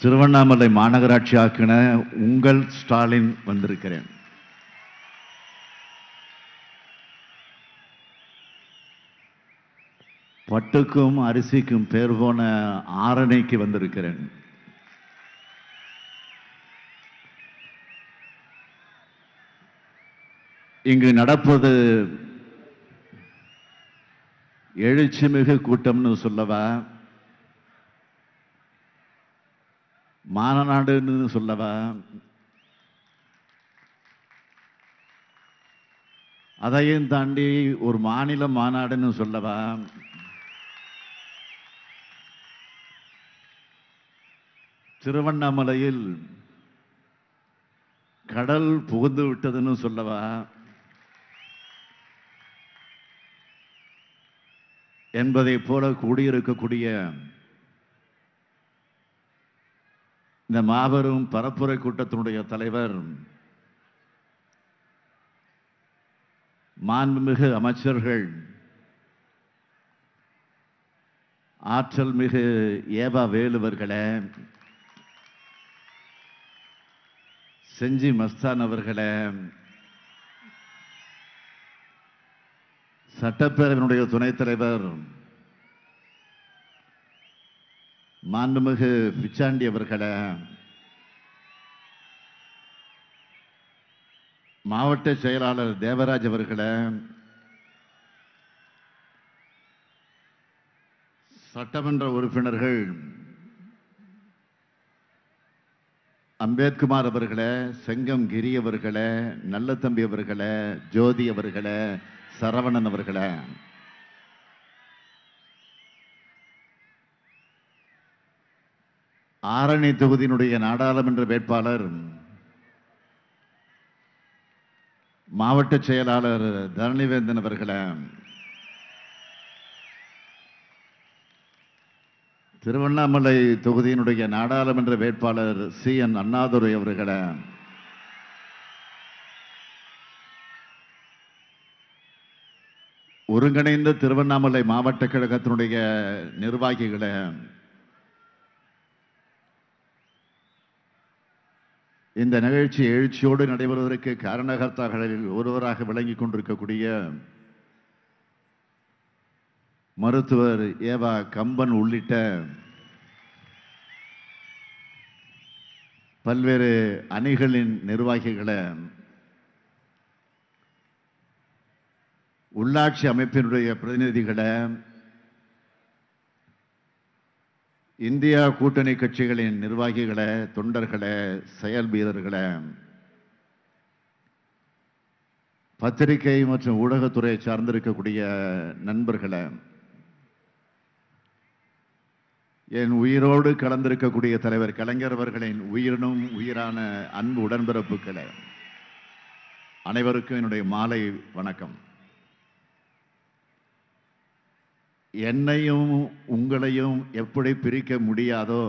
திருவண்ணாமலை மாநகராட்சி ஆக்கின உங்கள் ஸ்டாலின் வந்திருக்கிறேன். பட்டுக்கும் அரிசிக்கும் பேர் போன ஆரணைக்கு வந்திருக்கிறேன். இங்கு நடப்பது எழுச்சிமிகு கூட்டம்னு சொல்லவா, மாநாடுன்னு சொல்லவா, அதையும் தாண்டி ஒரு மாநில மாநாடுன்னு சொல்லவா, திருவண்ணாமலையில் கடல் புகுந்து விட்டதுன்னு சொல்லவா, என்பதை போல கூடியிருக்கக்கூடிய இந்த மாபெரும் பரப்புரை கூட்டத்தினுடைய தலைவர், மாண்புமிகு அமைச்சர்கள், ஆற்றல் மிகு ஏவா வேலுவர்களே, செஞ்சி மஸ்தான் அவர்களே, சட்டப்பேரவையினுடைய துணைத் தலைவர் மாண்புமிகு பிச்சாண்டி அவர்களே, மாவட்ட செயலாளர் தேவராஜ் அவர்களே, சட்டமன்ற உறுப்பினர்கள் அம்பேத்குமார் அவர்களே, செங்கம் கிரி அவர்களே, நல்லதம்பி அவர்களே, ஜோதி அவர்களே, சரவணன் அவர்களே, ஆரணி தொகுதியினுடைய நாடாளுமன்ற வேட்பாளர் மாவட்ட செயலாளர் தரணிவேந்தன் அவர்களே, திருவண்ணாமலை தொகுதியினுடைய நாடாளுமன்ற வேட்பாளர் CN அண்ணாதுரை அவர்களே, ஒருங்கிணைந்த திருவண்ணாமலை மாவட்ட கழகத்தினுடைய நிர்வாகிகளே, இந்த நிகழ்ச்சி எழுச்சியோடு நடைபெறுவதற்கு காரணகர்த்தாக்களில் ஒருவராக விளங்கிக் கொண்டிருக்கக்கூடிய மருத்துவர் ஏவா கம்பன் உள்ளிட்ட பல்வேறு அணிகளின் நிர்வாகிகளே, உள்ளாட்சி அமைப்பினுடைய பிரதிநிதிகளே, இந்தியா கூட்டணி கட்சிகளின் நிர்வாகிகளே, தொண்டர்களே, செயல் வீரர்களே, பத்திரிகை மற்றும் ஊடகத்துறை சார்ந்திருக்கக்கூடிய நண்பர்களே, என் உயிரோடு கலந்திருக்கக்கூடிய தலைவர் கலைஞர் அவர்களின் உயிரினும் உயிரான அன்பு உடன்பிறப்புகளே, அனைவருக்கும் என்னுடைய மாலை வணக்கம். என்னையும் உங்களையும் எப்படி பிரிக்க முடியாதோ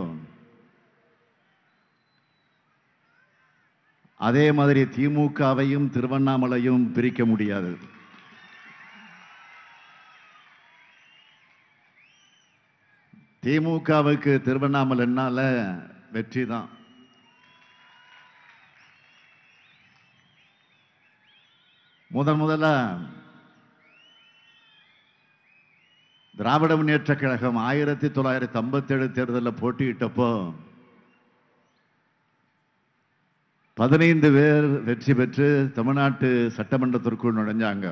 அதே மாதிரி திமுகவையும் திருவண்ணாமலையும் பிரிக்க முடியாது. திமுகவுக்கு திருவண்ணாமலைனால வெற்றி தான். முதல்ல திராவிட முன்னேற்ற கழகம் 1957 தேர்தலில் போட்டியிட்டப்போ 15 பேர் வெற்றி பெற்று தமிழ்நாட்டு சட்டமன்றத்திற்குள் நுழைஞ்சாங்க.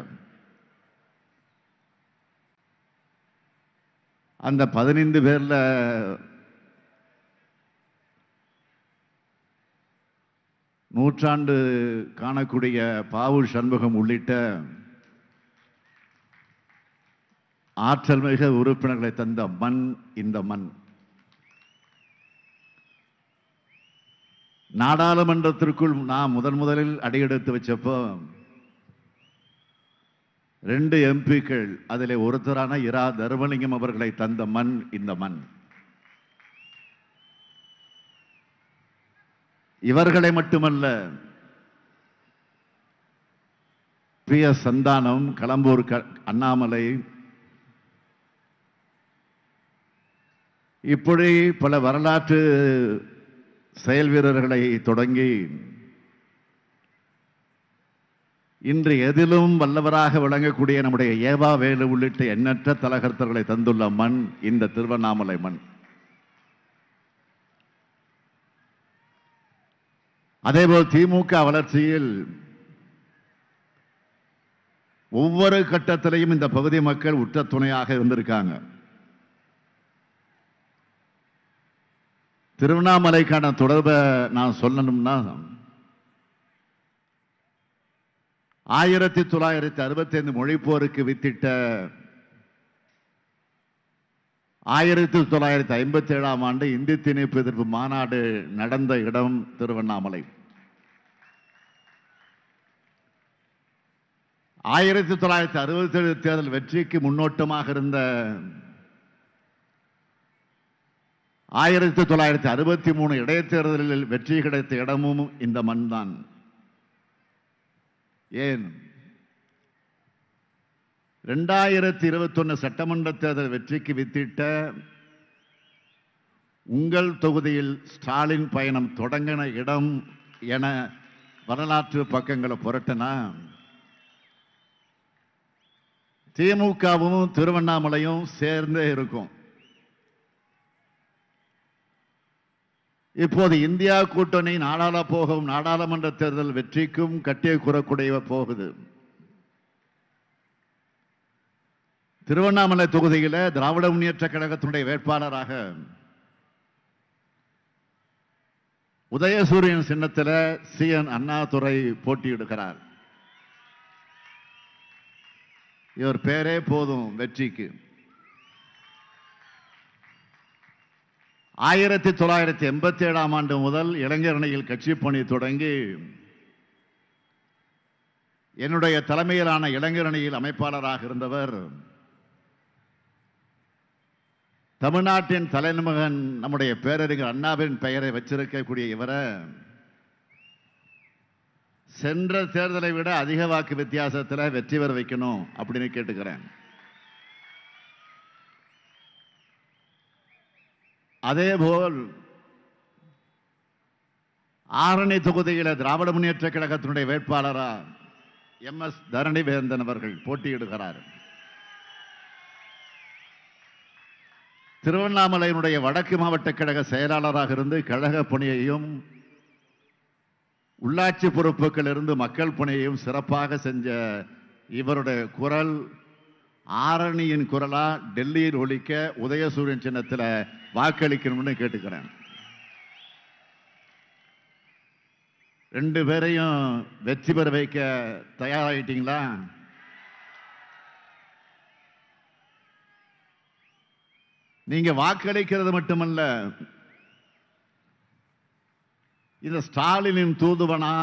அந்த 15 பேர்ல நூற்றாண்டு காணக்கூடிய பாவு சண்முகம் உள்ளிட்ட ஆற்றல் மிக உறுப்பினர்களை தந்த மண் இந்த மண். நாடாளுமன்றத்திற்குள் நான் முதலில் அடியெடுத்து வச்சப்போ 2 எம்பிக்கள், அதிலே ஒருத்தரான இரா தர்மலிங்கம் அவர்களை தந்த மண் இந்த மண். இவர்களை மட்டுமல்ல, PS சந்தானம், களம்பூர் அண்ணாமலை, இப்படி பல வரலாற்று செயல் வீரர்களை தொடங்கி இன்று எதிலும் வல்லவராக விளங்கக்கூடிய நம்முடைய ஏவா வேலு உள்ளிட்ட எண்ணற்ற தலகர்த்தர்களை தந்துள்ள மண் இந்த திருவண்ணாமலை மண். அதேபோல் திமுக வளர்ச்சியில் ஒவ்வொரு கட்டத்திலையும் இந்த பகுதி மக்கள் உற்ற துணையாக இருந்திருக்காங்க. திருவண்ணாமலைக்கான தொடர்பை நான் சொல்லணும்னா 1965 மொழிப்போருக்கு வித்திட்ட 1957 ஆண்டு இந்தி திணிப்பு எதிர்ப்பு மாநாடு நடந்த இடம் திருவண்ணாமலை. 1967 தேர்தல் வெற்றிக்கு முன்னோட்டமாக இருந்த 1963 இடைத்தேர்தலில் வெற்றி கிடைத்த இடமும் இந்த மண் தான். ஏன் 2021 சட்டமன்ற தேர்தல் வெற்றிக்கு வித்திட்ட உங்கள் தொகுதியில் ஸ்டாலின் பயணம் தொடங்கின இடம் என வரலாற்று பக்கங்களை புரட்டினா திமுகவும் திருவண்ணாமலையும் சேர்ந்தே இருக்கும். இப்போது இந்தியா கூட்டணி நாடாளுமன்ற தேர்தல் வெற்றிக்கும் கட்டிய குறக்குடைய போகுது. திருவண்ணாமலை தொகுதியில் திராவிட முன்னேற்ற கழகத்தினுடைய வேட்பாளராக உதயசூரியன் சின்னத்தில் CN அண்ணாதுரை போட்டியிடுகிறார். இவர் பேரே போதும் வெற்றிக்கு. 1987 ஆண்டு முதல் இளைஞரணியில் கட்சி பணி தொடங்கி என்னுடைய தலைமையிலான இளைஞரணியில் அமைப்பாளராக இருந்தவர் தமிழ்நாட்டின் தலைமகன் நம்முடைய பேரறிஞர் அண்ணாவின் பெயரை வச்சிருக்கக்கூடிய இவரை சென்ற தேர்தலை விட அதிக வாக்கு வித்தியாசத்தில் வெற்றி பெற வைக்கணும் அப்படின்னு கேட்டுக்கிறேன். அதேபோல் ஆரணி தொகுதியில் திராவிட முன்னேற்ற கழகத்தினுடைய வேட்பாளராக MS தரணிவேந்தன் அவர்கள் போட்டியிடுகிறார். திருவண்ணாமலையினுடைய வடக்கு மாவட்ட கழக செயலாளராக இருந்து கழக பணியையும் உள்ளாட்சி பொறுப்புகள் இருந்து மக்கள் பணியையும் சிறப்பாக செஞ்ச இவருடைய குரல் ஆரணியின் குரலா டெல்லியில் ஒலிக்க உதயசூரியன் சின்னத்தில் வாக்களிக்கணும்னு கேட்டுக்கிறேன். ரெண்டு பேரையும் வெற்றி பெற வைக்க தயாராகிட்டீங்களா? நீங்க வாக்களிக்கிறது மட்டுமல்ல, இந்த ஸ்டாலினின் தூதுவனா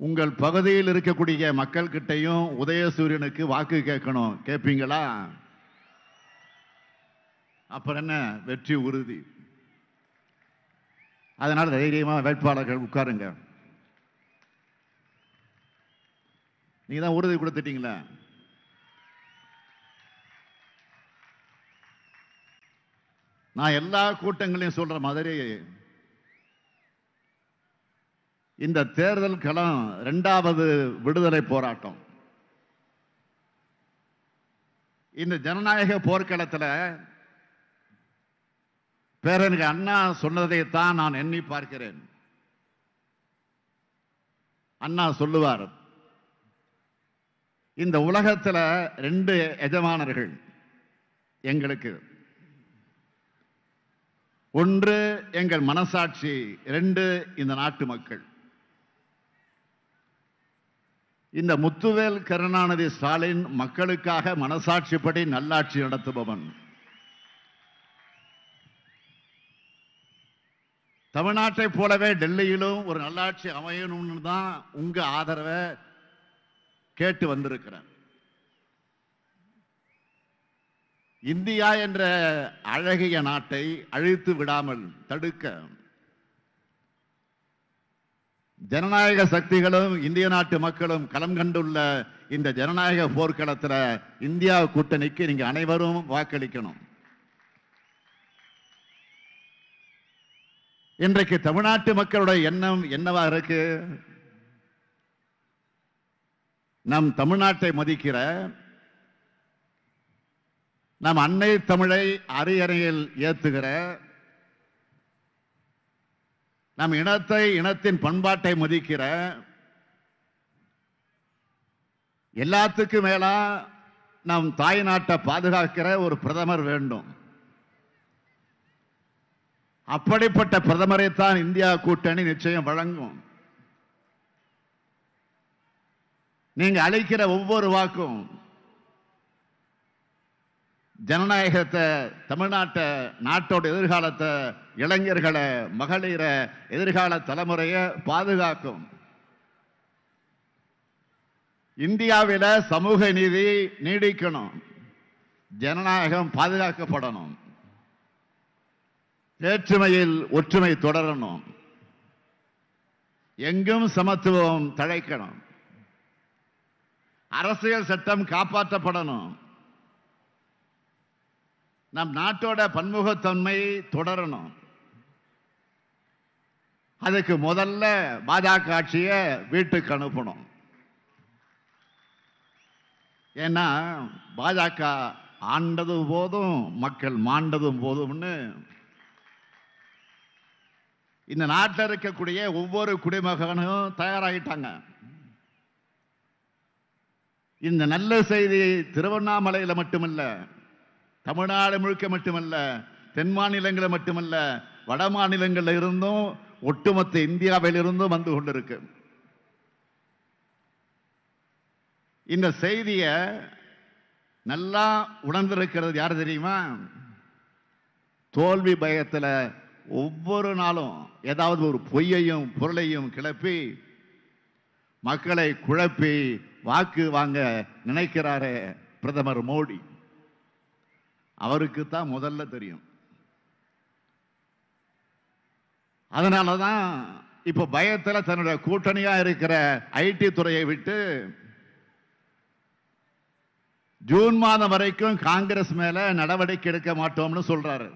உங்கள் பகுதியில் இருக்கக்கூடிய மக்கள் கிட்டையும் உதயசூரியனுக்கு வாக்கு கேட்கணும். கேட்பீங்களா? அப்புறம் என்ன, வெற்றி உறுதி. அதனால தைரியமா வேட்பாளர்கள் உட்காருங்க. நீங்க தான் உறுதி கொடுத்துட்டீங்களா? நான் எல்லா கூட்டங்களையும் சொல்ற மாதிரி இந்த தேர்தல் களம் 2வது விடுதலை போராட்டம். இந்த ஜனநாயக போர்க்களத்தில் பேரறிஞர் அண்ணா சொன்னதைத்தான் நான் எண்ணி பார்க்கிறேன். அண்ணா சொல்லுவார், இந்த உலகத்தில் 2 எஜமானர்கள் எங்களுக்கு. ஒன்று எங்கள் மனசாட்சி, 2 இந்த நாட்டு மக்கள். இந்த முத்துவேல் கருணாநிதி ஸ்டாலின் மக்களுக்காக மனசாட்சிப்படி நல்லாட்சி நடத்துபவன். தமிழ்நாட்டை போலவே டெல்லியிலும் ஒரு நல்லாட்சி அமையணும்னு தான் உங்க ஆதரவை கேட்டு வந்திருக்கிறேன். இந்தியா என்ற அழகிய நாட்டை அழித்து விடாமல் தடுக்க ஜனநாயக சக்திகளும் இந்திய நாட்டு மக்களும் களம் கண்டுள்ள இந்த ஜனநாயக போர்க்களத்தில் இந்தியா கூட்டணிக்கு நீங்க அனைவரும் வாக்களிக்கணும். இன்றைக்கு தமிழ்நாட்டு மக்களுடைய எண்ணம் என்னவா இருக்கு? நம் தமிழ்நாட்டை மதிக்கிற, நம் அன்னை தமிழை அரியணையில் ஏத்துகிற, நம் இனத்தை, இனத்தின் பண்பாட்டை மதிக்கிற, எல்லாத்துக்கும் மேலா நம் தாய் நாட்டை பாதுகாக்கிற ஒரு பிரதமர் வேண்டும். அப்படிப்பட்ட பிரதமரைத்தான் இந்தியா கூட்டணி நிச்சயம் வழங்கும். நீங்க அளிக்கிற ஒவ்வொரு வாக்கும் ஜனநாயகத்தை, தமிழ்நாட்டை, நாட்டோட எதிர்காலத்தை, இளைஞர்களை, மகளிரை, எதிர்கால தலைமுறையை பாதுகாக்கும். இந்தியாவில் சமூக நீதி நீடிக்கணும், ஜனநாயகம் பாதுகாக்கப்படணும், வேற்றுமையில் ஒற்றுமை தொடரணும், எங்கும் சமத்துவம் தழைக்கணும், அரசியல் சட்டம் காப்பாற்றப்படணும், நம் நாட்டோட பன்முகத்தன்மை தொடரணும். அதுக்கு முதல்ல பாஜக ஆட்சியை வீட்டுக்கு அனுப்பணும். ஏன்னா பாஜக ஆண்டதும் போதும், மக்கள் மாண்டதும் போதும்னு இந்த நாட்டில் இருக்கக்கூடிய ஒவ்வொரு குடிமகனும் தயாராகிட்டாங்க. இந்த நல்ல செய்தி திருவண்ணாமலையில் மட்டுமல்ல, தமிழ்நாடு முழுக்க மட்டுமல்ல, தென் மாநிலங்களில் மட்டுமல்ல, வட மாநிலங்களில் இருந்தும், ஒட்டுமொத்த இந்தியாவில் இருந்தும் வந்து கொண்டிருக்கு. இந்த செய்தியை நல்லா உணர்ந்திருக்கிறது யார் தெரியுமா? தோல்வி பயத்தில் ஒவ்வொரு நாளும் ஏதாவது ஒரு பொய்யையும் பொருளையும் கிளப்பி மக்களை குழப்பி வாக்கு வாங்க நினைக்கிறாரே பிரதமர் மோடி. அவருக்கு தான் முதல்ல தெரியும். அதனாலதான் இப்ப பயத்தில் தன்னுடைய கூட்டணியா இருக்கிற ஐடி துறையை விட்டு ஜூன் மாதம் வரைக்கும் காங்கிரஸ் மேல நடவடிக்கை எடுக்க மாட்டோம்னு சொல்றாரு.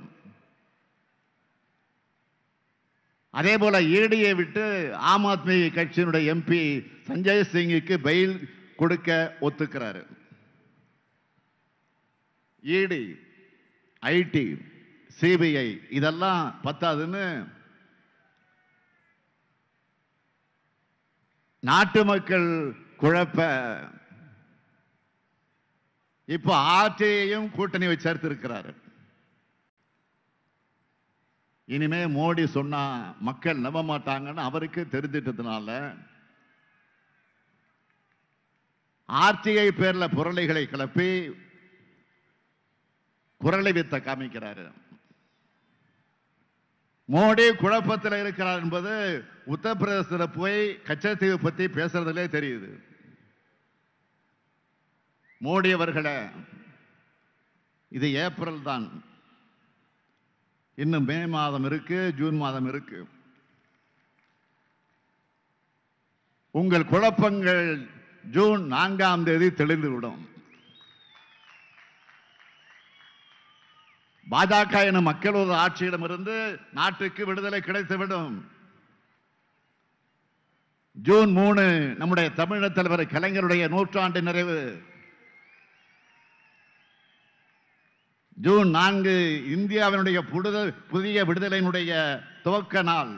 அதே போல ஈடியை விட்டு ஆம் ஆத்மி கட்சியினுடைய எம்பி சஞ்சய் சிங்குக்கு பெயில் கொடுக்க ஒத்துக்கிறாரு. ஈடி, ஐடி, சிபிஐ இதெல்லாம் பத்தாதுன்னு நாட்டு மக்கள் குழப்ப இப்போ ஆர்டிஐயும் கூட்டணி வச்சு சேர்த்திருக்கிறாரு. இனிமே மோடி சொன்னா மக்கள் நம்ப மாட்டாங்கன்னு அவருக்கு தெரிஞ்சிட்டதுனால ஆர்டிஐ பேர்ல புரளைகளை கிளப்பி குரலை வித்த காமிக்கிறாரு. மோடி குழப்பத்தில் இருக்கிறார் என்பது உத்தரப்பிரதேசத்தில் போய் கச்சத்தீவு பத்தி பேசுறதுலே தெரியுது. மோடி அவர்களே, இது ஏப்ரல் தான், இன்னும் மே மாதம் இருக்கு, ஜூன் மாதம் இருக்கு. உங்கள் குழப்பங்கள் ஜூன் 4ஆம் தேதி தெளிந்துவிடும். பாஜக எனும் மக்களோட ஆட்சியிடமிருந்து நாட்டுக்கு விடுதலை கிடைத்துவிடும். ஜூன் 3 நம்முடைய தமிழக தலைவர் கலைஞருடைய 100ஆண்டு நிறைவு. ஜூன் 4 இந்தியாவினுடைய புதிய விடுதலையினுடைய துவக்க நாள்.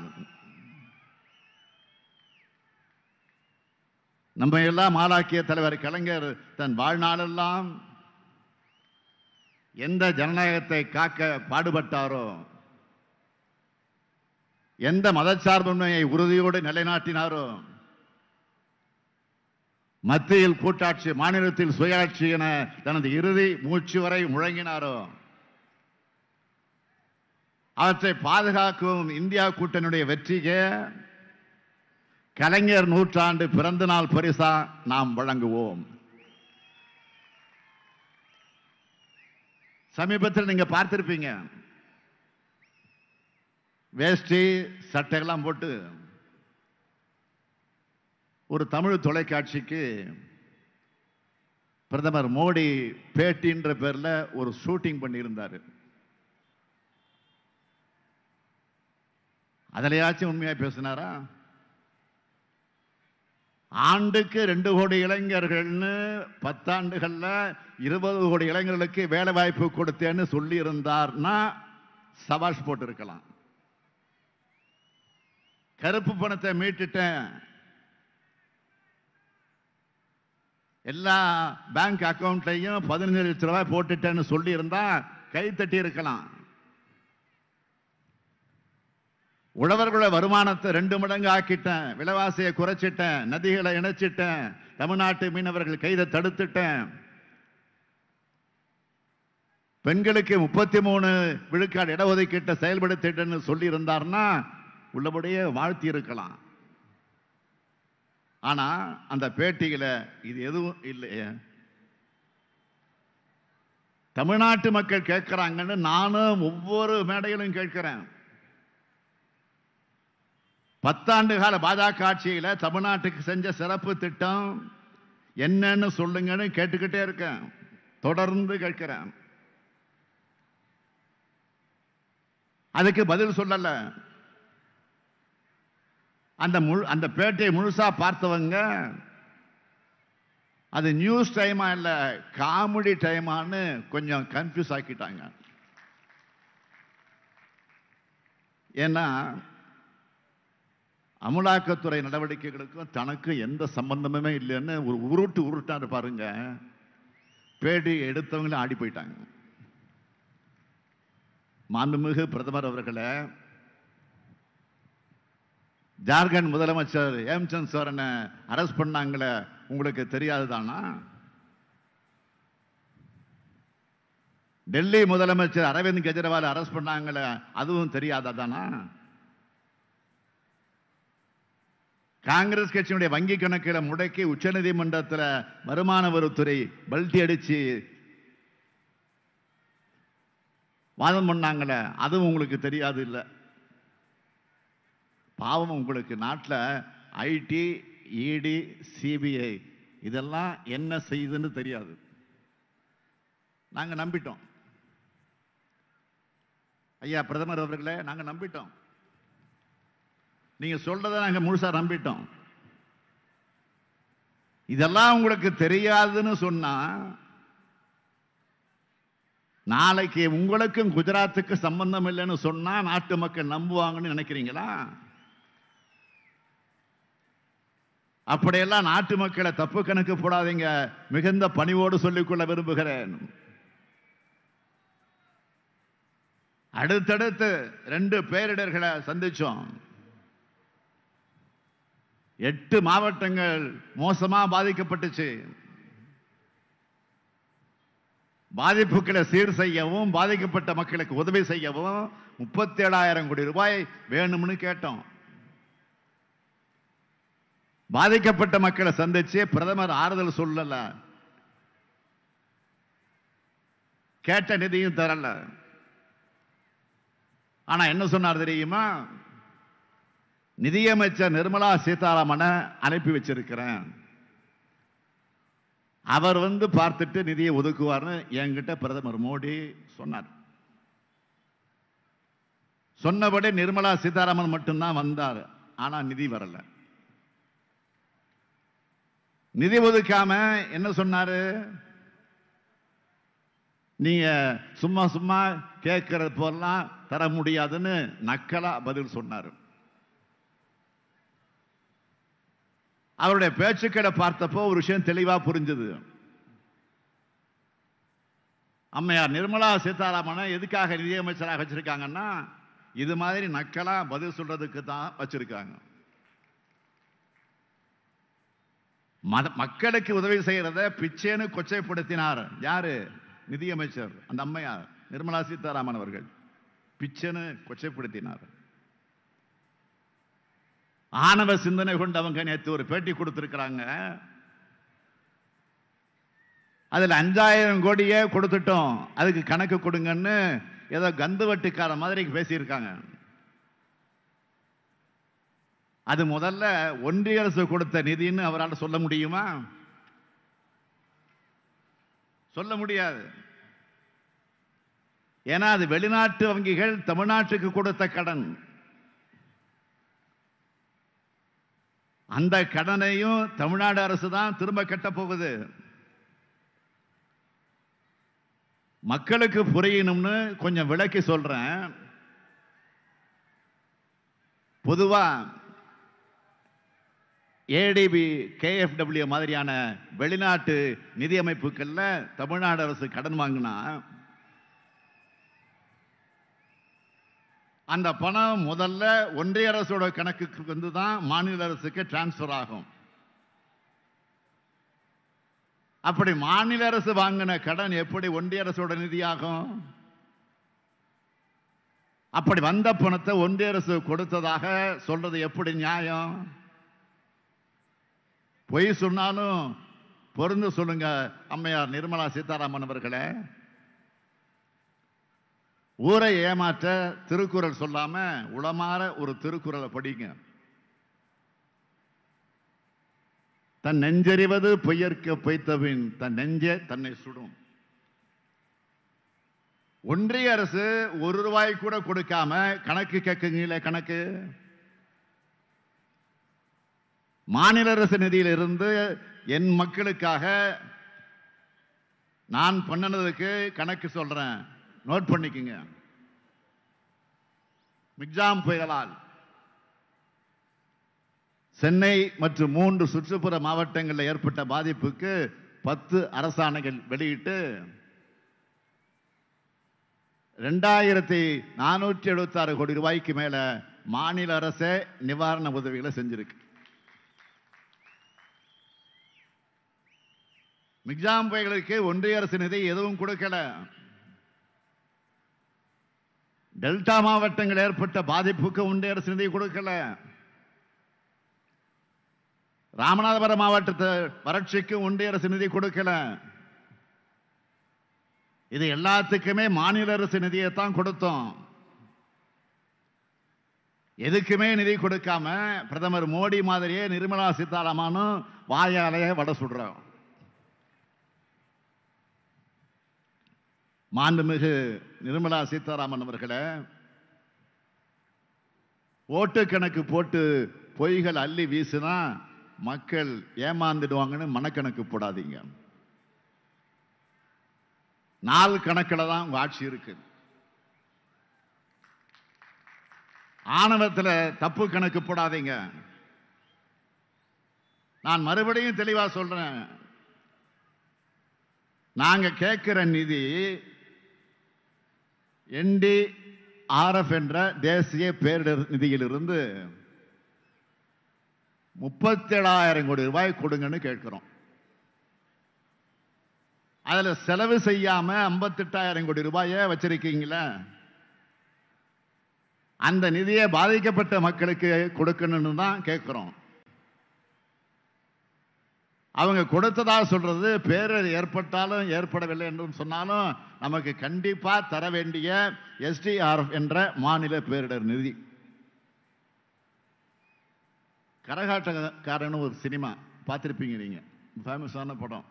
நம்ம எல்லாம் ஆளாக்கிய தலைவர் கலைஞர் தன் வாழ்நாளெல்லாம் எந்த ஜனநாயகத்தை காக்க பாடுபட்டாரோ, எந்த மதச்சார்பின்மையை உறுதியோடு நிலைநாட்டினாரோ, மத்தியில் கூட்டாட்சி, மாநிலத்தில் சுயாட்சி என தனது இறுதி மூச்சு வரை முழங்கினாரோ, அவற்றை பாதுகாக்கும் இந்தியா கூட்டணியுடைய வெற்றிக்கு கலைஞர் 100ஆண்டு பிறந்த நாள் பரிசா நாம் வழங்குவோம். சமீபத்தில் நீங்க பார்த்திருப்பீங்க, வேஷ்டி சட்டையெல்லாம் போட்டு ஒரு தமிழ் தொலைக்காட்சிக்கு பிரதமர் மோடி பேட்டின்ற பேர்ல ஒரு ஷூட்டிங் பண்ணியிருந்தாரு. அதிலையாச்சும் உண்மையா பேசினாரா? ஆண்டுக்கு 2 கோடி இளைஞர்கள்னு 10 ஆண்டுகள்ல 20 கோடி இளைஞர்களுக்கு வேலை வாய்ப்பு கொடுத்தேன்னு சொல்லி இருந்தார்னா சபாஷ் போட்டு இருக்கலாம். கருப்பு பணத்தை மீட்டுட்டேன், எல்லா பேங்க் அக்கவுண்ட்லையும் 15 லட்சம் ரூபாய் போட்டுட்டேன்னு சொல்லி இருந்தா கை தட்டி இருக்கலாம். உழவர்களோட வருமானத்தை 2 மடங்கு ஆக்கிட்டேன், விலைவாசியை குறைச்சிட்டேன், நதிகளை இணைச்சிட்டேன், தமிழ்நாட்டு மீனவர்கள் கைதை தடுத்துட்டேன், பெண்களுக்கு 33 விழுக்காடு இடஒதுக்கீட்டை செயல்படுத்திட்டேன்னு சொல்லி இருந்தார்னா உள்ளபடியே வாழ்த்தி இருக்கலாம். ஆனா அந்த பேட்டியில இது எதுவும் இல்லையே. தமிழ்நாட்டு மக்கள் கேட்கிறாங்கன்னு நானும் ஒவ்வொரு மேடையிலும் கேட்கிறேன். 10 ஆண்டு கால பாஜக ஆட்சியில தமிழ்நாட்டுக்கு செஞ்ச சிறப்பு திட்டம் என்னன்னு சொல்லுங்கன்னு கேட்டுக்கிட்டே இருக்கேன், தொடர்ந்து கேட்கிறேன். அதுக்கு பதில் சொல்லல. அந்த பேட்டியை முழுசா பார்த்தவங்க அது நியூஸ் டைமா இல்ல காமெடி டைமான்னு கொஞ்சம் கன்ஃபியூஸ் ஆக்கிட்டாங்க. ஏன்னா அமலாக்கத்துறை நடவடிக்கைகளுக்கும் தனக்கு எந்த சம்பந்தமுமே இல்லைன்னு ஒரு உருட்டாரு பாருங்க. பேட்டி எடுத்தவங்களும் ஆடி போயிட்டாங்க. மாண்புமிகு பிரதமர் அவர்களை ஜார்க்கண்ட் முதலமைச்சர் ஹேம்சந்த் சோரனை அரெஸ்ட் பண்ணாங்களே, உங்களுக்கு தெரியாதுதானா? டெல்லி முதலமைச்சர் அரவிந்த் கெஜ்ரிவால் அரெஸ்ட் பண்ணாங்களே, அதுவும் தெரியாததானா? காங்கிரஸ் கட்சியினுடைய வங்கி கணக்கில் முடக்கி உச்சநீதிமன்றத்தில் வருமான வரித்துறை பல்டி அடிச்சு வாதம் பண்ணாங்களே, அதுவும் உங்களுக்கு தெரியாது இல்லை? பாவம், உங்களுக்கு நாட்டில் ஐடி, இடி, சிபிஐ இதெல்லாம் என்ன செய்யுதுன்னு தெரியாது. நாங்க நம்பிட்டோம். ஐயா பிரதமர் அவர்களே, நாங்க நம்பிட்டோம். நீங்க சொல்றதை நாங்க முழுசா நம்பிட்டோம். இதெல்லாம் உங்களுக்கு தெரியாதுன்னு சொன்னா நாளைக்கு உங்களுக்கும் குஜராத்துக்கு சம்பந்தம் இல்லைன்னு சொன்னா நாட்டு மக்கள் நம்புவாங்கன்னு நினைக்கிறீங்களா? அப்படியெல்லாம் நாட்டு மக்களை தப்பு கணக்கு போடாதீங்க, மிகுந்த பணிவோடு சொல்லிக்கொள்ள விரும்புகிறேன். அடுத்தடுத்து 2 பேரிடர்களை சந்திச்சோம். 8 மாவட்டங்கள் மோசமா பாதிக்கப்பட்டுச்சு. பாதிப்புகளை சீர் செய்யவும் பாதிக்கப்பட்ட மக்களுக்கு உதவி செய்யவும் 37,000 கோடி ரூபாய் வேணும்னு கேட்டோம். பாதிக்கப்பட்ட மக்களை சந்திச்சு பிரதமர் ஆறுதல் சொல்லல, கேட்ட நிதியும் தரல. ஆனா என்ன சொன்னார் தெரியுமா? நிதியமைச்சர் நிர்மலா சீதாராமனை அனுப்பி வச்சிருக்கிறேன், அவர் வந்து பார்த்துட்டு நிதியை ஒதுக்குவார்னு என்கிட்ட பிரதமர் மோடி சொன்னார். சொன்னபடி நிர்மலா சீதாராமன் மட்டும்தான் வந்தார், ஆனா நிதி வரல. நிதி ஒதுக்காம என்ன சொன்னாரு? நீங்க சும்மா சும்மா கேட்கறது போலாம் தர முடியாதுன்னு நக்கலா பதில் சொன்னார். அவருடைய பேச்சுக்களை பார்த்தப்போ ஒரு விஷயம் தெளிவா புரிஞ்சது. அம்மையார் நிர்மலா சீதாராமனை எதுக்காக நிதியமைச்சராக வச்சிருக்காங்கன்னா இது மாதிரி நக்கலா பதில் சொல்றதுக்கு தான் வச்சிருக்காங்க. மக்களுக்கு உதவி செய்யறத பிச்சைன்னு கொச்சைப்படுத்தினார். யாரு? நிதியமைச்சர் அந்த அம்மையார் நிர்மலா சீதாராமன் அவர்கள் பிச்சைன்னு கொச்சைப்படுத்தினார். ஆணவ சிந்தனை கொண்டு அவங்க நேற்று ஒரு பேட்டி கொடுத்திருக்கிறாங்க. அதுல 5,000 கோடியே கொடுத்துட்டோம், அதுக்கு கணக்கு கொடுங்கன்னு ஏதோ கந்து வட்டிக்கார மாதிரி பேசியிருக்காங்க. அது முதல்ல ஒன்றிய அரசு கொடுத்த நிதின்னு அவரால் சொல்ல முடியுமா? சொல்ல முடியாது. ஏன்னா அது வெளிநாட்டு வங்கிகள் தமிழ்நாட்டுக்கு கொடுத்த கடன். அந்த கடனையும் தமிழ்நாடு அரசு தான் திரும்ப கட்ட போகுது. மக்களுக்கு புரியணும்னு கொஞ்சம் விளக்கி சொல்றேன். பொதுவா ஏடிபி, KFW மாதிரியான வெளிநாட்டு நிதி அமைப்புகள்ல தமிழ்நாடு அரசு கடன் வாங்கினா அந்த பணம் முதல்ல ஒன்றிய அரசோட கணக்குக்கு வந்து தான் மாநில அரசுக்கு டிரான்ஸ்பர் ஆகும். அப்படி மாநில அரசு வாங்கின கடன் எப்படி ஒன்றிய அரசோட நிதியாகும்? அப்படி வந்த பணத்தை ஒன்றிய அரசு கொடுத்ததாக சொல்றது எப்படி நியாயம்? பொய் சொன்னாலும் பொருந்து சொல்லுங்க அம்மையார் நிர்மலா சீதாராமன் அவர்களே. ஊரை ஏமாற்ற திருக்குறள் சொல்லாம உளமாற ஒரு திருக்குறளை படிங்க. தன் நெஞ்சறிவது பொய்யற்க பொய்த்தபின் தன் நெஞ்சே தன்னை சுடும். ஒன்றிய அரசு ₹1 கூட கொடுக்காம கணக்கு கேட்குங்களே, கணக்கு மாநில அரசு நிதியிலிருந்து என் மக்களுக்காக நான் பண்ணனதுக்கு கணக்கு சொல்றேன், நோட் பண்ணிக்கங்க. மிக்ஜாம் புயலால் சென்னை மற்றும் 3 சுற்றுப்புற மாவட்டங்களில் ஏற்பட்ட பாதிப்புக்கு 10 அரசாணைகள் வெளியிட்டு 2476 கோடி ரூபாய்க்கு மேல மாநில அரசே நிவாரண உதவிகளை செஞ்சிருக்கு. மிக்ஜாம் புயலுக்கு ஒன்றிய அரசு நிதி எதுவும் கொடுக்கல. டெல்டா மாவட்டங்கள் ஏற்பட்ட பாதிப்புக்கு ஒன்றிய அரசு நிதி கொடுக்கல. ராமநாதபுரம் மாவட்டத்தை வறட்சிக்கு ஒன்றிய அரசு நிதி கொடுக்கல. இது எல்லாத்துக்குமே மாநில அரசு நிதியை தான் கொடுத்தோம். எதுக்குமே நிதி கொடுக்காம பிரதமர் மோடி மாதிரியே நிர்மலா சீதாராமனும் வாயாலேயே வடை சுடுறோம். மாண்புமிகு நிர்மலா சீதாராமன் அவர்களே, ஓட்டு கணக்கு போட்டு பொய்கள் அள்ளி வீசினா மக்கள் ஏமாந்துடுவாங்கன்னு மனக்கணக்கு போடாதீங்க. நாள் கணக்கில் தான் உங்க ஆட்சி இருக்கு. ஆணவத்தில் தப்பு கணக்கு போடாதீங்க. நான் மறுபடியும் தெளிவா சொல்றேன், நாங்க கேட்கிற நிதி NDRF என்ற தேசிய பேரிடர் நிதியிலிருந்து 37,000 கோடி ரூபாய் கொடுங்கன்னு கேட்கிறோம். அதுல செலவு செய்யாம 58,000 கோடி ரூபாயை வச்சிருக்கீங்களா? அந்த நிதியை பாதிக்கப்பட்ட மக்களுக்கு கொடுக்கணும்னு தான் கேட்கிறோம். அவங்க கொடுத்ததா சொல்றது பேரர் ஏற்பட்டாலும் ஏற்படவில்லை என்று சொன்னாலும் நமக்கு கண்டிப்பா தர வேண்டிய SDRF என்ற மாநில பேரிடர் நிதி. கரகாட்டக்காரன் ஒரு சினிமா பார்த்திருப்பீங்க நீங்க, ஃபேமஸான படம்.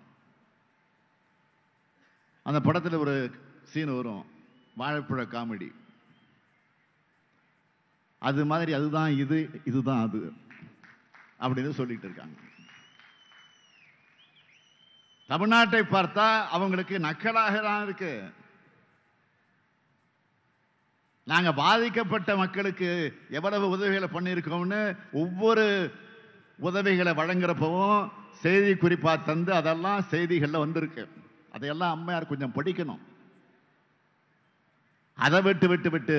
அந்த படத்தில் ஒரு சீன் வரும், வாழைப்பழ காமெடி. அது மாதிரி அதுதான் இது, இதுதான் அது அப்படின்னு சொல்லிட்டு இருக்காங்க. தமிழ்நாட்டை பார்த்தா அவங்களுக்கு நக்கலாக தான் இருக்கு. நாங்க பாதிக்கப்பட்ட மக்களுக்கு எவ்வளவு உதவிகளை பண்ணியிருக்கோம்னு ஒவ்வொரு உதவிகளை வழங்குறப்பவும் செய்தி குறிப்பா தந்து அதெல்லாம் செய்திகள்ல வந்திருக்கு. அதையெல்லாம் அம்மையார் கொஞ்சம் படிக்கணும். அதை விட்டு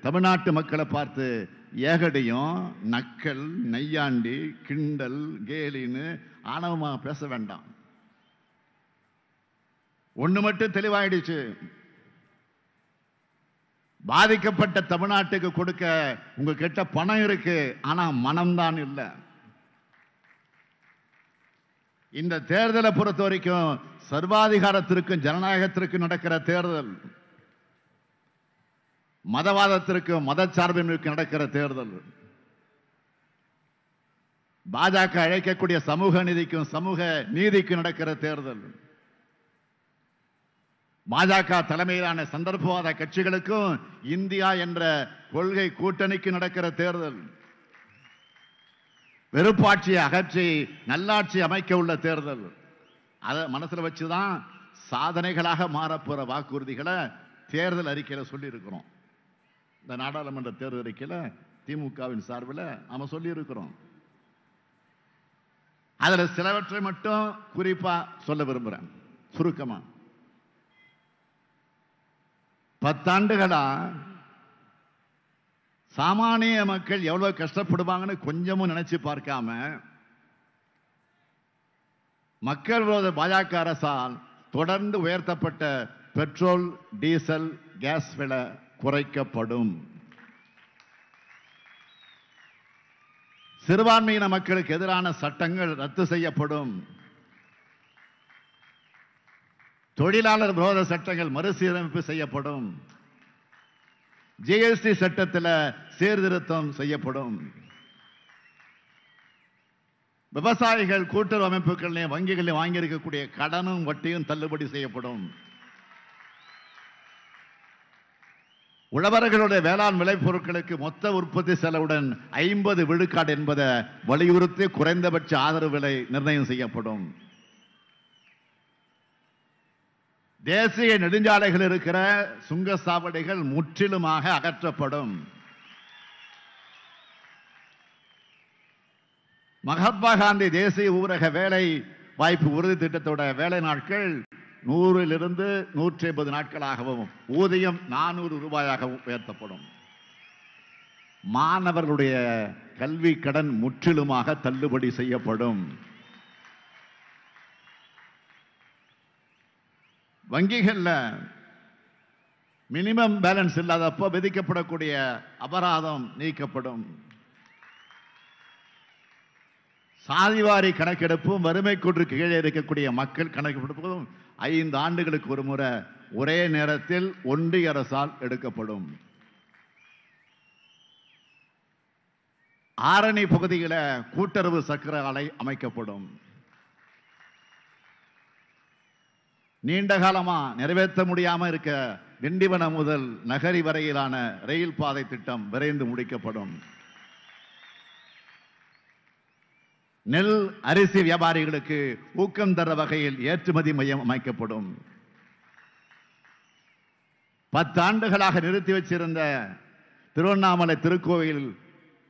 தமிழ்நாட்டு மக்களை பார்த்து ஏகடியும் நக்கல், நையாண்டி, கிண்டல், கேலின்னு ஆணவமாக பேச வேண்டாம். ஒண்ணு மட்டும் தெளிவாயிடுச்சு, பாதிக்கப்பட்ட தமிழ்நாட்டுக்கு கொடுக்க உங்ககிட்ட பணம் இருக்கு, ஆனா மனம்தான் இல்லை. இந்த தேர்தலை பொறுத்த வரைக்கும் சர்வாதிகாரத்திற்கும் ஜனநாயகத்திற்கும் நடக்கிற தேர்தல், மதவாதத்திற்கும் மதச்சார்பின்மைக்கு நடக்கிற தேர்தல், பாஜக அழைக்கக்கூடிய சமூக நீதிக்கும் சமூக நீதிக்கும் நடக்கிற தேர்தல், பாஜக தலைமையிலான சந்தர்ப்பவாத கட்சிகளுக்கும் இந்தியா என்ற கொள்கை கூட்டணிக்கு நடக்கிற தேர்தல். வெறுப்பாட்சியை அகற்றி நல்லாட்சி அமைக்க உள்ள தேர்தல். அதை மனசுல வச்சுதான் சாதனைகளாக மாறப்போற வாக்குறுதிகளை தேர்தல் அறிக்கையில சொல்லி இருக்கிறோம். இந்த நாடாளுமன்ற தேர்தல் அறிக்கையில திமுகவின் சார்பில் நாம சொல்லி இருக்கிறோம். அதுல சிலவற்றை மட்டும் குறிப்பா சொல்ல விரும்புறேன். சுருக்கமா 10 ஆண்டுகளா சாமானிய மக்கள் எவ்வளவு கஷ்டப்படுவாங்கன்னு கொஞ்சமும் நினைச்சு பார்க்காம மக்கள் விரோத பாஜக அரசால் தொடர்ந்து உயர்த்தப்பட்ட பெட்ரோல், டீசல், கேஸ் விலை குறைக்கப்படும். சிறுபான்மையின மக்களுக்கு எதிரான சட்டங்கள் ரத்து செய்யப்படும். தொழிலாளர் விரோத சட்டங்கள் மறுசீரமைப்பு செய்யப்படும். ஜிஎஸ்டி சட்டத்தில் சீர்திருத்தம் செய்யப்படும். விவசாயிகள் கூட்டுறவு அமைப்புகளையும் வங்கிகளையும் வாங்கியிருக்கக்கூடிய கடனும் வட்டியும் தள்ளுபடி செய்யப்படும். உழவர்களுடைய வேளாண் விளைபொருட்களுக்கு மொத்த உற்பத்தி செலவுடன் 50 விழுக்காடு என்பதை வலியுறுத்தி குறைந்தபட்ச ஆதரவு விலை நிர்ணயம் செய்யப்படும். தேசிய நெடுஞ்சாலைகள் இருக்கிற சுங்கச்சாவடிகள் முற்றிலுமாக அகற்றப்படும். மகாத்மா காந்தி தேசிய ஊரக வேலை வாய்ப்பு உறுதி திட்டத்தோட வேலை நாட்கள் 100 150 நாட்களாகவும் ஊதியம் 400 ரூபாயாகவும் உயர்த்தப்படும். மாணவர்களுடைய கல்வி கடன் முற்றிலுமாக தள்ளுபடி செய்யப்படும். வங்கிகள்ல மினிமம் பேலன்ஸ் இல்லாதப்போ விதிக்கப்படக்கூடிய அபராதம் நீக்கப்படும். சாதிவாரி கணக்கெடுப்பும் வறுமை கோட்டிற்கு கீழே இருக்கக்கூடிய மக்கள் கணக்கெடுப்பும் 5 ஆண்டுகளுக்கு ஒரு முறை ஒரே நேரத்தில் ஒன்றிய அரசால் எடுக்கப்படும். ஆரணி பகுதியில் கூட்டுறவு சக்கர ஆலை அமைக்கப்படும். நீண்ட காலமா நிறைவேற்ற முடியாம இருக்க திண்டிவனம் முதல் நகரி வரையிலான ரயில் பாதை திட்டம் விரைந்து முடிக்கப்படும். நெல் அரிசி வியாபாரிகளுக்கு ஊக்கம் தர வகையில் ஏற்றுமதி மையம் அமைக்கப்படும். 10 ஆண்டுகளாக நிறுத்தி வச்சிருந்த திருவண்ணாமலை திருக்கோயில்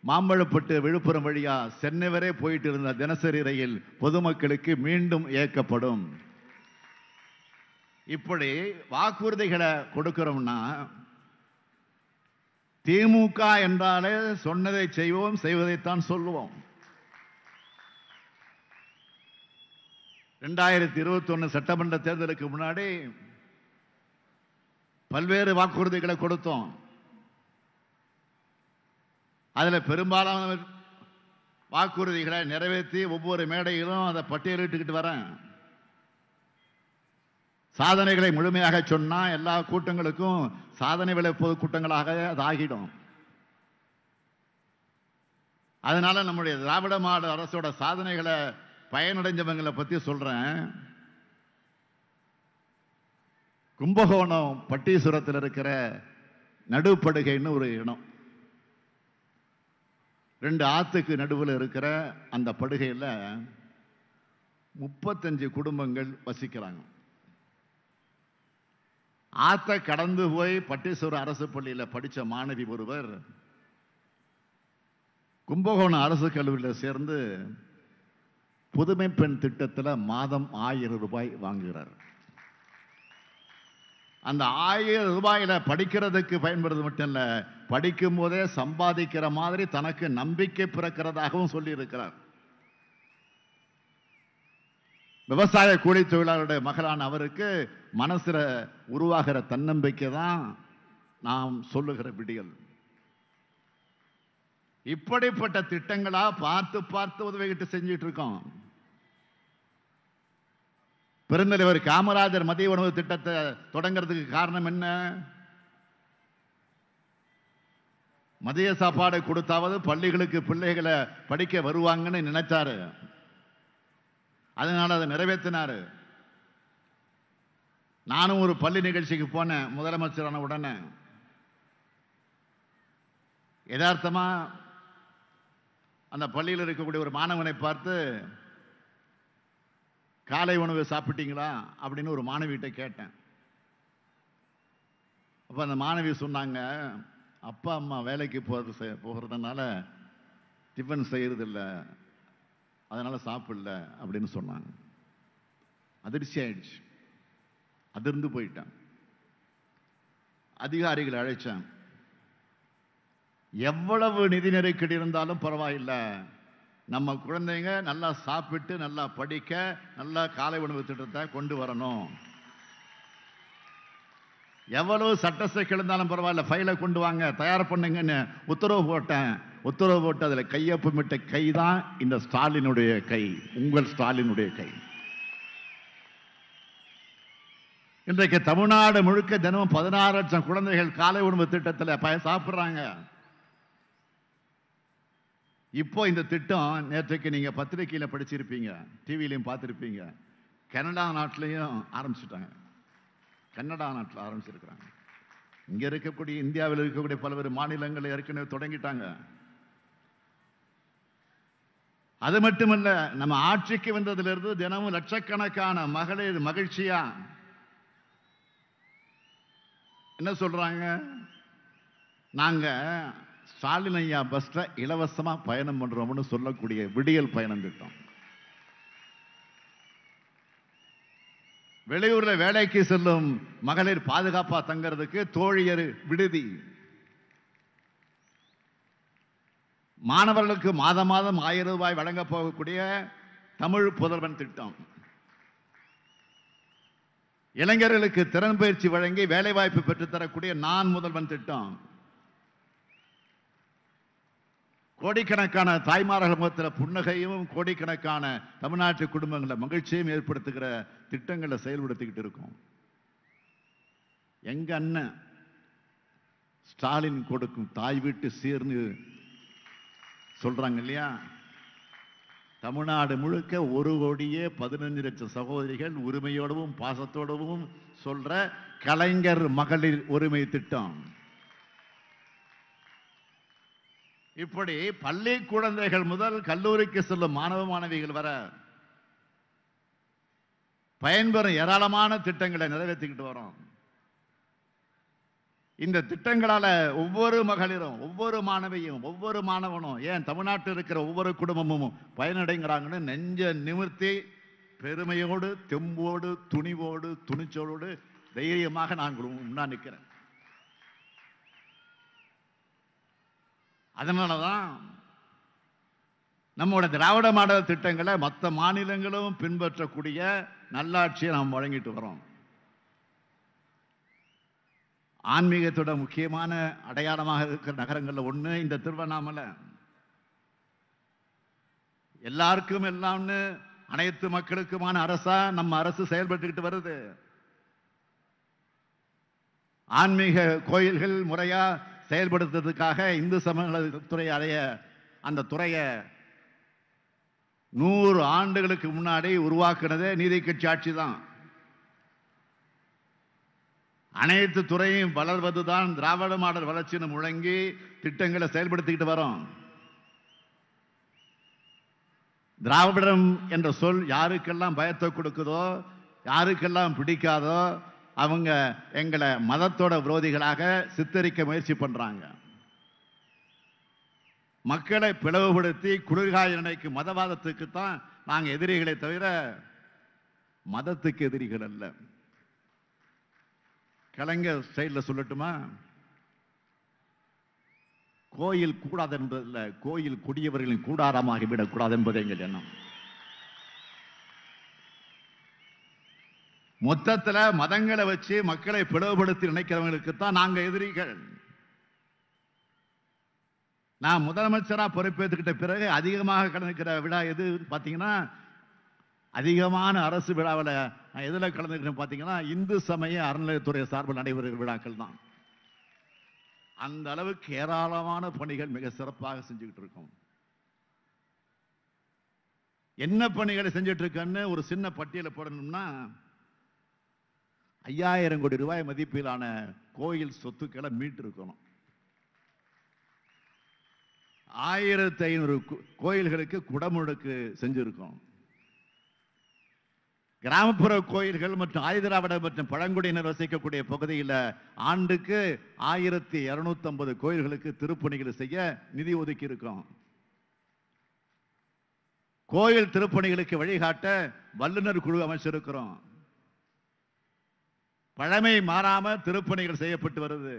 மாம்பழப்பட்டு விழுப்புரம் வழியா சென்னை வரை போயிட்டு இருந்த தினசரி ரயில் பொதுமக்களுக்கு மீண்டும் இயக்கப்படும். இப்படி வாக்குறுதிகளை கொடுக்கிறோம்னா திமுக என்றாலே சொன்னதை செய்வோம், செய்வதைத்தான் சொல்லுவோம். 2021 சட்டமன்ற தேர்தலுக்கு முன்னாடி பல்வேறு வாக்குறுதிகளை கொடுத்தோம். அதுல பெரும்பாலான வாக்குறுதிகளை நிறைவேற்றி ஒவ்வொரு மேடையிலும் அதை பட்டியலிட்டுக்கிட்டு வரேன். சாதனைகளை முழுமையாக சொன்னா எல்லா கூட்டங்களுக்கும் சாதனை விலை பொது கூட்டங்களாக அது ஆகிடும். அதனால நம்முடைய திராவிட மாடல் அரசோட சாதனைகளை பயனடைஞ்சவங்களை பத்தி சொல்றேன். கும்பகோணம் பட்டீஸ்வரத்தில் இருக்கிற நடுப்படுகைன்னு ஒரு இடம், 2 ஆத்துக்கு நடுவில் இருக்கிற அந்த படுகையில் 35 குடும்பங்கள் வசிக்கிறாங்க. ஆத்த கடந்து போய் பட்டீஸ்வரம் அரசு பள்ளியில் படித்த மாணவி ஒருவர் கும்பகோணம் அரசு கல்லூரியில் சேர்ந்து புதுமை பெண் திட்டத்தில் மாதம் 1000 ரூபாய் வாங்குகிறார். அந்த 1000 ரூபாயில படிக்கிறதுக்கு பயன்படுறது மட்டும் இல்ல, படிக்கும் போதே சம்பாதிக்கிற மாதிரி தனக்கு நம்பிக்கை பிறக்கிறதாகவும் சொல்லி இருக்கிறார். விவசாய கூலி தொழிலாளருடைய மகளான அவருக்கு மனசுல உருவாகிற தன்னம்பிக்கை தான் நாம் சொல்லுகிற விடியல். இப்படிப்பட்ட திட்டங்களா பார்த்து பார்த்து உதவிகிட்டு செஞ்சிட்டு இருக்கோம். பெருந்தலைவர் காமராஜர் மதிய உணவு திட்டத்தை தொடங்கிறதுக்கு காரணம் என்ன? மதிய சாப்பாடு கொடுத்தாவது பள்ளிகளுக்கு பிள்ளைகளை படிக்க வருவாங்கன்னு நினைச்சாரு. அதனால அதை நிறைவேற்றினாரு. நானும் ஒரு பள்ளி நிகழ்ச்சிக்கு போனேன் முதலமைச்சரான உடனே. யதார்த்தமா அந்த பள்ளியில் இருக்கக்கூடிய ஒரு மாணவனை பார்த்து, காலை உணவு சாப்பிட்டீங்களா அப்படின்னு ஒரு மாணவிகிட்ட கேட்டேன். அப்ப அந்த மாணவி சொன்னாங்க, அப்பா அம்மா வேலைக்கு போகிறதுனால டிஃபன் செய்யறதில்ல, அதனால சாப்பிடல அப்படின்னு சொன்னாங்க. அதிர்ச்சி ஆயிடுச்சு. அதிர்ந்து போயிட்டேன். அதிகாரிகளை அழைச்சேன். எவ்வளவு நிதி நெருக்கடி இருந்தாலும் பரவாயில்லை, நம்ம குழந்தைங்க நல்லா சாப்பிட்டு நல்லா படிக்க நல்லா காலை உணவு திட்டத்தை கொண்டு வரணும். எவ்வளவு சட்ட சிக்கல் இருந்தாலும் பரவாயில்ல, ஃபைலை கொண்டு வாங்க, தயார் பண்ணுங்கன்னு உத்தரவு போட்டேன். உத்தரவு போட்டு அதில் கையொப்பமிட்ட கை தான் இந்த ஸ்டாலினுடைய கை, உங்கள் ஸ்டாலினுடைய கை. இன்றைக்கு தமிழ்நாடு முழுக்க தினமும் 16 லட்சம் குழந்தைகள் காலை உணவு திட்டத்தில் சாப்பிட்றாங்க. இப்போ இந்த திட்டம் நேற்றைக்கு நீங்க பத்திரிகையில படிச்சிருப்பீங்க, டிவிலையும் பார்த்துருப்பீங்க, கனடா நாட்டிலையும் ஆரம்பிச்சுட்டாங்க. கனடா நாட்டில் ஆரம்பிச்சிருக்கிறாங்க. இங்க இருக்கக்கூடிய இந்தியாவில் இருக்கக்கூடிய பல்வேறு மாநிலங்கள் ஏற்கனவே தொடங்கிட்டாங்க. அது மட்டுமல்ல, நம்ம ஆட்சிக்கு வந்ததிலிருந்து தினமும் லட்சக்கணக்கான மகளிர் மகிழ்ச்சியா என்ன சொல்றாங்க, நாங்க ஸ்டாலின் ஐயா பஸ்ல இலவசமா பயணம் பண்றோம்னு சொல்லக்கூடிய விடியல் பயணம் திட்டம். வெளியூர்ல வேலைக்கு செல்லும் மகளிர் பாதுகாப்பா தங்கிறதுக்கு தோழியர் விடுதி, மாணவர்களுக்கு மாதம் மாதம் 1000 ரூபாய் வழங்க போகக்கூடிய தமிழ் புதல்வன் திட்டம், இளைஞர்களுக்கு திறன் பயிற்சி வழங்கி வேலைவாய்ப்பு பெற்றுத்தரக்கூடிய நான் முதல்வன் திட்டம், கோடிக்கணக்கான தாய்மார்கள் முகத்தில் புன்னகையும் கோடிக்கணக்கான தமிழ்நாட்டு குடும்பங்களை மகிழ்ச்சியும் ஏற்படுத்துகிற திட்டங்களை செயல்படுத்திக்கிட்டு இருக்கோம். எங்க அண்ணன் ஸ்டாலின் கொடுக்கும் தாய் வீட்டு சீர்னு சொல்றாங்க இல்லையா, தமிழ்நாடு முழுக்க 1,15,00,000 சகோதரிகள் உரிமையோடவும் பாசத்தோடவும் சொல்ற கலைஞர் மகளிர் உரிமை திட்டம். இப்படி பள்ளி குழந்தைகள் முதல் கல்லூரிக்கு செல்லும் மாணவ மாணவிகள் வர பயன்பெறும் ஏராளமான திட்டங்களை நிறைவேற்றிக்கிட்டு வரோம். இந்த திட்டங்களால ஒவ்வொரு மகளிரும், ஒவ்வொரு மாணவியும், ஒவ்வொரு மாணவனும், ஏன் தமிழ்நாட்டில் இருக்கிற ஒவ்வொரு குடும்பமும் பயனடைங்கிறாங்கன்னு நெஞ்ச நிமிர்த்தி பெருமையோடு தெம்போடு துணிவோடு துணிச்சலோடு தைரியமாக நான் முன்னாடி நிற்கிறேன். அதனாலதான் நம்மோட திராவிட மாடல் திட்டங்களை மற்ற மாநிலங்களும் பின்பற்றக்கூடிய நல்லாட்சியை நாம் வழங்கிட்டு வரோம். ஆன்மீகத்தோட முக்கியமான அடையாளமாக இருக்கிற நகரங்கள்ல ஒண்ணு இந்த திருவண்ணாமலை. எல்லாருக்கும் எல்லாம்னு அனைத்து மக்களுக்குமான அரசா நம்ம அரசு செயல்பட்டுக்கிட்டு வருது. ஆன்மீக கோயில்கள் முறையா செயல்படுத்துறதுக்காக இந்து சமயத்துறை அந்த துறையை 100 ஆண்டுகளுக்கு முன்னாடி உருவாக்குனதே நீதி கட்சி ஆட்சி தான். அனைத்து துறையும் வளர்வதுதான் திராவிட மாடல் வளர்ச்சின்னு முழங்கி திட்டங்களை செயல்படுத்திக்கிட்டு வரோம். திராவிடம் என்ற சொல் யாருக்கெல்லாம் பயத்தை கொடுக்குதோ, யாருக்கெல்லாம் பிடிக்காதோ அவங்க எங்களை மதத்தோட விரோதிகளாக சித்தரிக்க முயற்சி பண்றாங்க. மக்களை பிளவுபடுத்தி குளிர்காய நினைக்கும் மதவாதத்துக்கு தான் நாங்க எதிரிகளை தவிர மதத்துக்கு எதிரிகள் அல்ல. கலைஞர் ஸ்டைல்ல சொல்லட்டுமா, கோயில் கூடாது என்பதில்ல, கோயில் குடியவர்களின் கூடாரமாகி விடக்கூடாது என்பது எங்கள் எண்ணம். மொத்தத்துல மதங்களை வச்சு மக்களை பிளவுபடுத்தி நினைக்கிறவங்களுக்கு தான் நாங்க எதிரிகள். நான் முதலமைச்சரா பொறுப்பேற்றுக்கிட்ட பிறகு அதிகமாக கலந்துக்கிற விழா எது பாத்தீங்கன்னா, அதிகமான அரசு விழாவில் நான் எதுல கலந்துக்கிறேன் பாத்தீங்கன்னா, இந்து சமய அறநிலையத்துறை சார்பில் நடைபெறுகிற விழாக்கள் தான். அந்த அளவுக்கு ஏராளமான பணிகள் மிக சிறப்பாக செஞ்சுக்கிட்டு இருக்கோம். என்ன பணிகளை செஞ்சுட்டு இருக்கேன்னு ஒரு சின்ன பட்டியலை போடணும்னா, 5000 கோடி ரூபாய் மதிப்பிலான கோயில் சொத்துக்களை மீட்டு இருக்கணும். 1500 கோயில்களுக்கு குடமுழுக்கு செஞ்சிருக்கோம். கிராமப்புற கோயில்கள் மற்றும் ஆயுதிராவிட மற்றும் பழங்குடியினர் வசிக்கக்கூடிய பகுதியில் ஆண்டுக்கு 1250 கோயில்களுக்கு திருப்பணிகள் செய்ய நிதி ஒதுக்கி இருக்கோம். கோயில் திருப்பணிகளுக்கு வழிகாட்ட வல்லுநர் குழு அமைச்சிருக்கிறோம். பழமை மாறாம திருப்பணிகள் செய்யப்பட்டு வருது.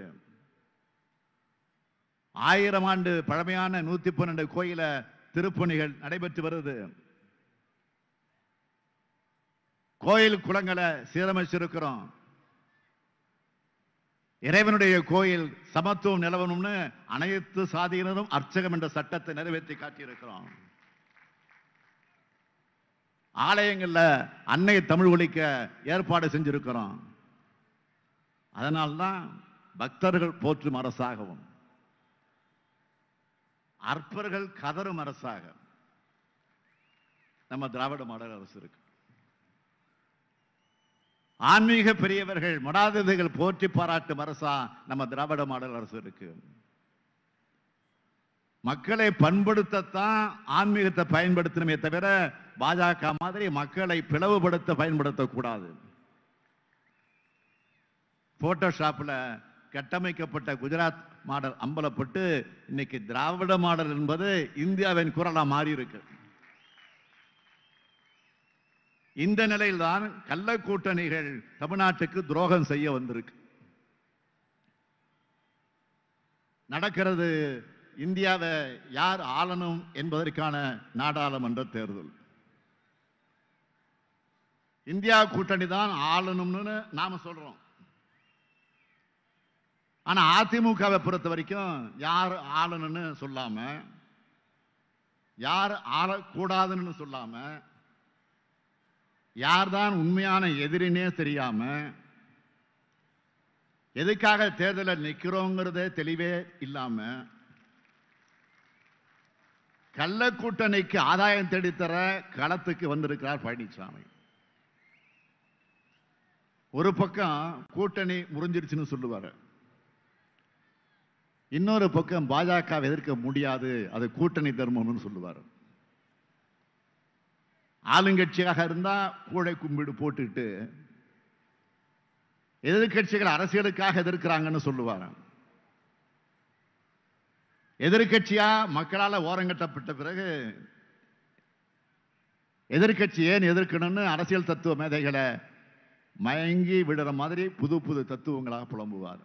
1000 ஆண்டு பழமையான 112 கோயில திருப்பணிகள் நடைபெற்று வருது. கோயில் குளங்களை சீரமைச்சிருக்கிறோம். இறைவனுடைய கோயில் சமத்துவம் நிலவணும்னு அனைத்து சாதியினரும் அர்ச்சகம் என்ற சட்டத்தை நிறைவேற்றி காட்டியிருக்கிறோம். ஆலயங்கள்ல அன்னை தமிழ் ஒலிக்க ஏற்பாடு செஞ்சிருக்கிறோம். அதனால்தான் பக்தர்கள் போற்றும் அரசாகவும் அற்பர்கள் கதரும் அரசாக நம்ம திராவிட மாடல் அரசு இருக்கு. ஆன்மீக பெரியவர்கள் மடாதிபதிகள் போற்றி பாராட்டும் அரசா நம்ம திராவிட மாடல் அரசு இருக்கு. மக்களை பண்படுத்தத்தான் ஆன்மீகத்தை பயன்படுத்தணுமே தவிர பாஜக மாதிரி மக்களை பிளவுபடுத்த பயன்படுத்தக்கூடாது. போட்டோஷாப்ல கட்டமைக்கப்பட்ட குஜராத் மாடல் அம்பலப்பட்டு இன்னைக்கு திராவிட மாடல் என்பது இந்தியாவின் குரலா மாறி இருக்கு. இந்த நிலையில்தான் கள்ள கூட்டணிகள் தமிழ்நாட்டுக்கு துரோகம் செய்ய வந்திருக்கு. நடக்கிறது இந்தியாவை யார் ஆளணும் என்பதற்கான நாடாளுமன்ற தேர்தல். இந்தியா கூட்டணி தான் ஆளணும்னு நாம சொல்றோம். ஆனா அதிமுகவை பொறுத்த வரைக்கும் யார் ஆளணும்னு சொல்லாம, யார் ஆளக்கூடாதுன்னு சொல்லாம, யார்தான் உண்மையான எதிரினே தெரியாம, எதுக்காக தேர்தலில் நிற்கிறோங்கிறதே தெளிவே இல்லாம, கள்ள கூட்டணிக்கு ஆதாயம் தேடித்தர களத்துக்கு வந்திருக்கிறார் பழனிசாமி. ஒரு பக்கம் கூட்டணி முறிஞ்சிருச்சுன்னு சொல்லுவாரு, இன்னொரு பக்கம் பாஜக எதிர்க்க முடியாது, அது கூட்டணி தர்மம்னு சொல்லுவார். ஆளுங்கட்சியாக இருந்தா கூடை கும்பிடு போட்டுட்டு எதிர்கட்சிகள் அரசியலுக்காக எதிர்க்கிறாங்கன்னு சொல்லுவார். எதிர்கட்சியா மக்களால் ஓரங்கட்டப்பட்ட பிறகு எதிர்கட்சி ஏன் எதிர்க்கணும்னு அரசியல் தத்துவ மேதைகளை மயங்கி விடுற மாதிரி புது புது தத்துவங்களாக புலம்புவார்.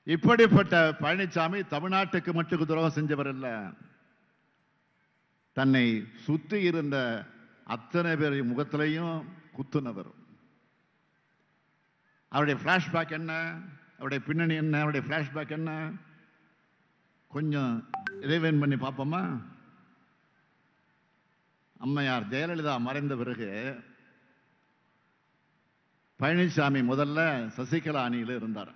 இப்படிப்பட்ட பழனிசாமி தமிழ்நாட்டுக்கு மட்டும் துரோகம் செஞ்சவர் அல்ல, தன்னை சுத்தி இருந்த அத்தனை பேர் முகத்திலையும் குத்துனவர். அவருடைய பிளாஷ்பேக் என்ன, அவருடைய பின்னணி என்ன, அவருடைய பிளாஷ்பேக் என்ன, கொஞ்சம் இறைவன் பண்ணி பார்ப்போமா? அம்மையார் ஜெயலலிதா மறைந்த பிறகு பழனிசாமி முதல்ல சசிகலா அணியில் இருந்தார்.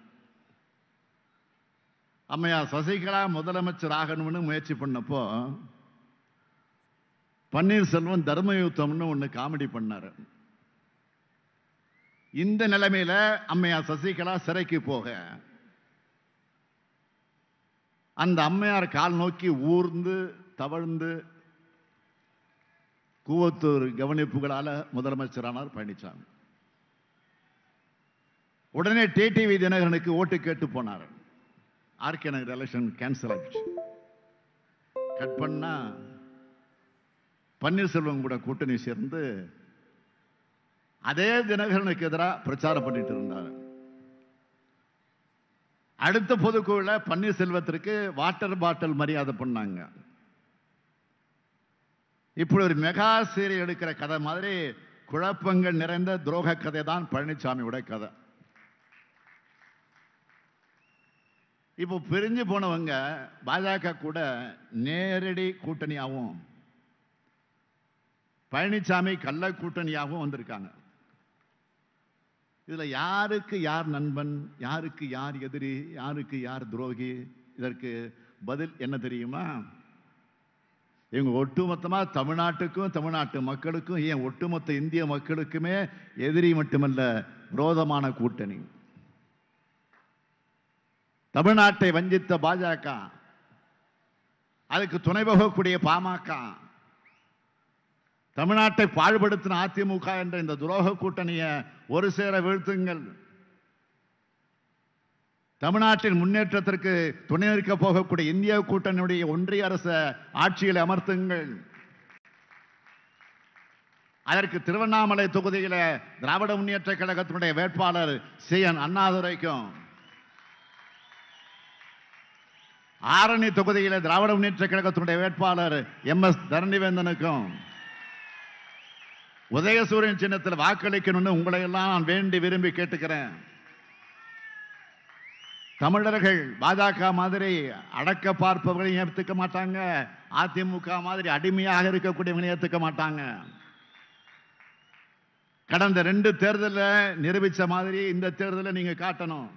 அம்மையார் சசிகலா முதலமைச்சர் ஆகணும்னு முயற்சி பண்ணப்போ பன்னீர்செல்வம் தர்மயுத்தம்னு ஒண்ணு காமெடி பண்ணாரு. இந்த நிலைமையில அம்மையார் சசிகலா சிறைக்கு போக அந்த அம்மையார் கால் நோக்கி ஊர்ந்து தவழ்ந்து கூவத்தூர் கவனிப்புகளால முதலமைச்சரானார் பழனிசாமி. உடனே டிடிவி தினகரனுக்கு ஓட்டு கேட்டு போனார். ஆர்கே நகர் எலெக்ஷன் கேன்சல் ஆயிடுச்சு. கட் பண்ணா பன்னீர்செல்வம் கூட கூட்டணி சேர்ந்து அதே தினகரனுக்கு எதிராக பிரச்சாரம் பண்ணிட்டு இருந்தார். அடுத்த பொதுக்குழுல பன்னீர்செல்வத்திற்கு வாட்டர் பாட்டில் மரியாதை பண்ணாங்க. இப்படி ஒரு மெகா சீரியல் எடுக்கிற கதை மாதிரி குழப்பங்கள் நிறைந்த துரோக கதை தான் பழனிசாமியோட கதை. இப்போ பிரிஞ்சு போனவங்க பாஜக கூட நேரடி கூட்டணியாகவும் பழனிசாமி கள்ள கூட்டணியாகவும் வந்திருக்காங்க. இதுல யாருக்கு யார் நண்பன், யாருக்கு யார் எதிரி, யாருக்கு யார் துரோகி, இதற்கு பதில் என்ன தெரியுமா? இவங்க ஒட்டுமொத்தமா தமிழ்நாட்டுக்கும் தமிழ்நாட்டு மக்களுக்கும், ஏன் ஒட்டுமொத்த இந்திய மக்களுக்குமே எதிரி மட்டுமல்ல, விரோதமான கூட்டணி. தமிழ்நாட்டை வஞ்சித்த பாஜக அதுக்கு துணை போகக்கூடிய பாமக, தமிழ்நாட்டை பாழ்படுத்தின அதிமுக என்ற இந்த துரோக கூட்டணியை ஒரு சேர வீழ்த்துங்கள். தமிழ்நாட்டின் முன்னேற்றத்திற்கு துணை நிற்க போகக்கூடிய இந்திய கூட்டணியுடைய ஒன்றிய அரசு ஆட்சியில் அமர்த்துங்கள். அதற்கு திருவண்ணாமலை தொகுதியில் திராவிட முன்னேற்ற கழகத்தினுடைய வேட்பாளர் சி.என். அண்ணாதுரைக்கும், ஆரணி தொகுதியில் திராவிட முன்னேற்ற கழகத்தினுடைய வேட்பாளர் எம்.எஸ். தரணிவேந்தனுக்கும் உதயசூரியன் சின்னத்தில் வாக்களிக்கணும்னு உங்களை எல்லாம் நான் வேண்டி விரும்பி கேட்டுக்கிறேன். தமிழர்கள் பாஜக மாதிரி அடக்க பார்ப்பவர்களையும் ஏற்றுக்க மாட்டாங்க, அதிமுக மாதிரி அடிமையாக இருக்கக்கூடியவங்களையும் ஏற்றுக்க மாட்டாங்க. கடந்த 2 தேர்தலில் நிரூபித்த மாதிரி இந்த தேர்தலில் நீங்க காட்டணும்.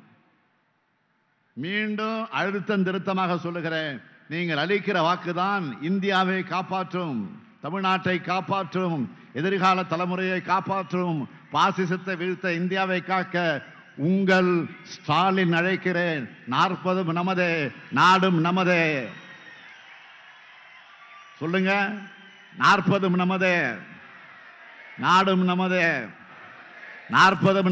மீண்டும் அழுத்தம் திருத்தமாக சொல்லுகிறேன், நீங்கள் அளிக்கிற வாக்குதான் இந்தியாவை காப்பாற்றும், தமிழ்நாட்டை காப்பாற்றும், எதிர்கால தலைமுறையை காப்பாற்றும், பாசிசத்தை வீழ்த்த இந்தியாவை காக்க உங்கள் ஸ்டாலின் அழைக்கிறேன். 40 நமதே, நாடும் நமதே. சொல்லுங்க, 40 நமதே, நாடும் நமதே, 40